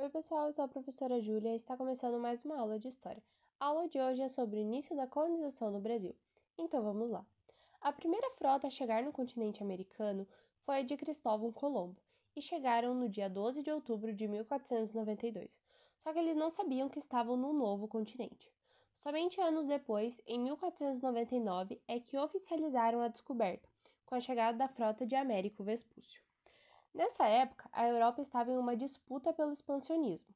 Oi, pessoal, eu sou a professora Júlia e está começando mais uma aula de História. A aula de hoje é sobre o início da colonização no Brasil. Então vamos lá. A primeira frota a chegar no continente americano foi a de Cristóvão Colombo, e chegaram no dia 12 de outubro de 1492. Só que eles não sabiam que estavam no novo continente. Somente anos depois, em 1499, é que oficializaram a descoberta, com a chegada da frota de Américo Vespúcio. Nessa época, a Europa estava em uma disputa pelo expansionismo.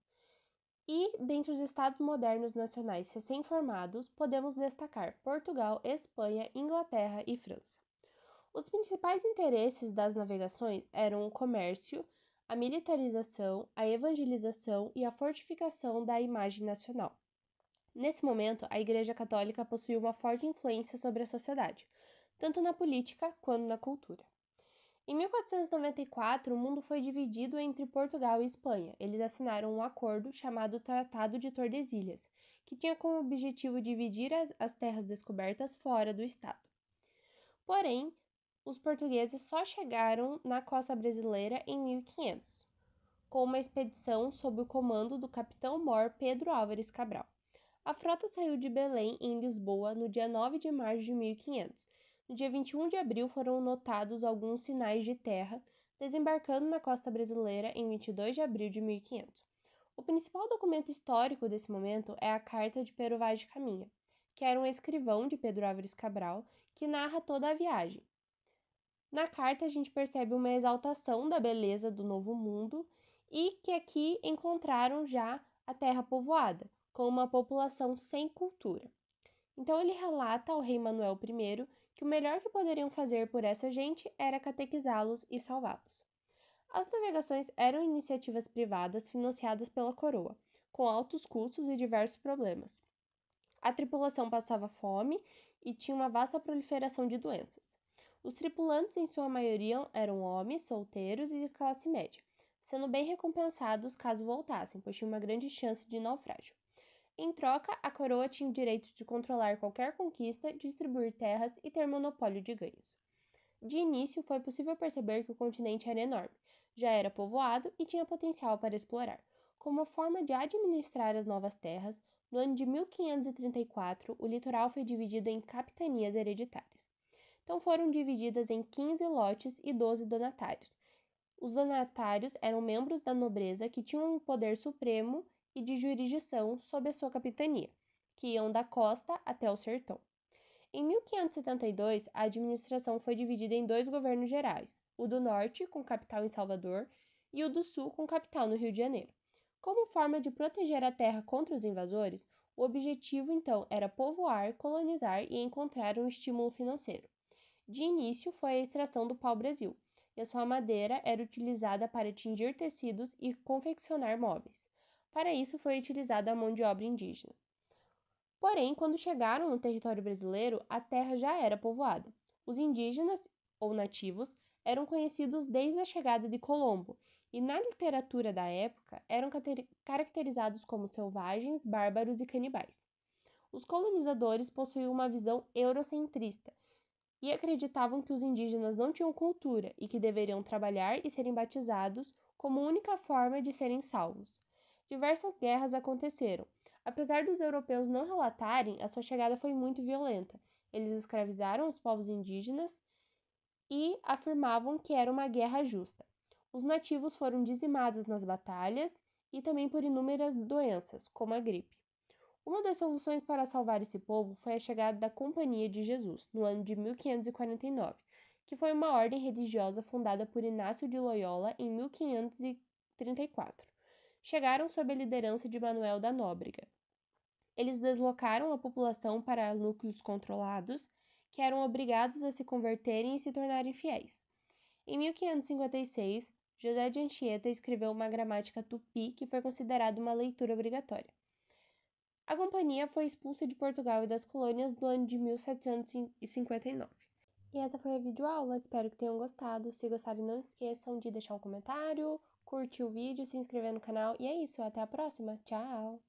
E, dentre os estados modernos nacionais recém-formados, podemos destacar Portugal, Espanha, Inglaterra e França. Os principais interesses das navegações eram o comércio, a militarização, a evangelização e a fortificação da imagem nacional. Nesse momento, a Igreja Católica possuía uma forte influência sobre a sociedade, tanto na política quanto na cultura. Em 1494, o mundo foi dividido entre Portugal e Espanha. Eles assinaram um acordo chamado Tratado de Tordesilhas, que tinha como objetivo dividir as terras descobertas fora do estado. Porém, os portugueses só chegaram na costa brasileira em 1500, com uma expedição sob o comando do capitão-mor Pedro Álvares Cabral. A frota saiu de Belém, em Lisboa, no dia 9 de março de 1500. No dia 21 de abril foram notados alguns sinais de terra, desembarcando na costa brasileira em 22 de abril de 1500. O principal documento histórico desse momento é a Carta de Pero Vaz de Caminha, que era um escrivão de Pedro Álvares Cabral, que narra toda a viagem. Na carta a gente percebe uma exaltação da beleza do Novo Mundo e que aqui encontraram já a terra povoada, com uma população sem cultura. Então ele relata ao rei Manuel I que o melhor que poderiam fazer por essa gente era catequizá-los e salvá-los. As navegações eram iniciativas privadas financiadas pela coroa, com altos custos e diversos problemas. A tripulação passava fome e tinha uma vasta proliferação de doenças. Os tripulantes, em sua maioria, eram homens, solteiros e de classe média, sendo bem recompensados caso voltassem, pois tinham uma grande chance de naufrágio. Em troca, a coroa tinha o direito de controlar qualquer conquista, distribuir terras e ter monopólio de ganhos. De início, foi possível perceber que o continente era enorme, já era povoado e tinha potencial para explorar. Como forma de administrar as novas terras, no ano de 1534, o litoral foi dividido em capitanias hereditárias. Então foram divididas em 15 lotes e 12 donatários. Os donatários eram membros da nobreza que tinham um poder supremo e de jurisdição sob a sua capitania, que iam da costa até o sertão. Em 1572, a administração foi dividida em dois governos gerais, o do norte, com capital em Salvador, e o do sul, com capital no Rio de Janeiro. Como forma de proteger a terra contra os invasores, o objetivo então era povoar, colonizar e encontrar um estímulo financeiro. De início foi a extração do pau-brasil, e a sua madeira era utilizada para tingir tecidos e confeccionar móveis. Para isso foi utilizada a mão de obra indígena. Porém, quando chegaram no território brasileiro, a terra já era povoada. Os indígenas, ou nativos, eram conhecidos desde a chegada de Colombo, e na literatura da época eram caracterizados como selvagens, bárbaros e canibais. Os colonizadores possuíam uma visão eurocentrista e acreditavam que os indígenas não tinham cultura e que deveriam trabalhar e serem batizados como única forma de serem salvos. Diversas guerras aconteceram. Apesar dos europeus não relatarem, a sua chegada foi muito violenta. Eles escravizaram os povos indígenas e afirmavam que era uma guerra justa. Os nativos foram dizimados nas batalhas e também por inúmeras doenças, como a gripe. Uma das soluções para salvar esse povo foi a chegada da Companhia de Jesus, no ano de 1549, que foi uma ordem religiosa fundada por Inácio de Loyola em 1534. Chegaram sob a liderança de Manuel da Nóbrega. Eles deslocaram a população para núcleos controlados, que eram obrigados a se converterem e se tornarem fiéis. Em 1556, José de Anchieta escreveu uma gramática tupi que foi considerada uma leitura obrigatória. A companhia foi expulsa de Portugal e das colônias no ano de 1759. E essa foi a videoaula, espero que tenham gostado. Se gostarem, não esqueçam de deixar um comentário, curtir o vídeo, se inscrever no canal. E é isso, até a próxima. Tchau!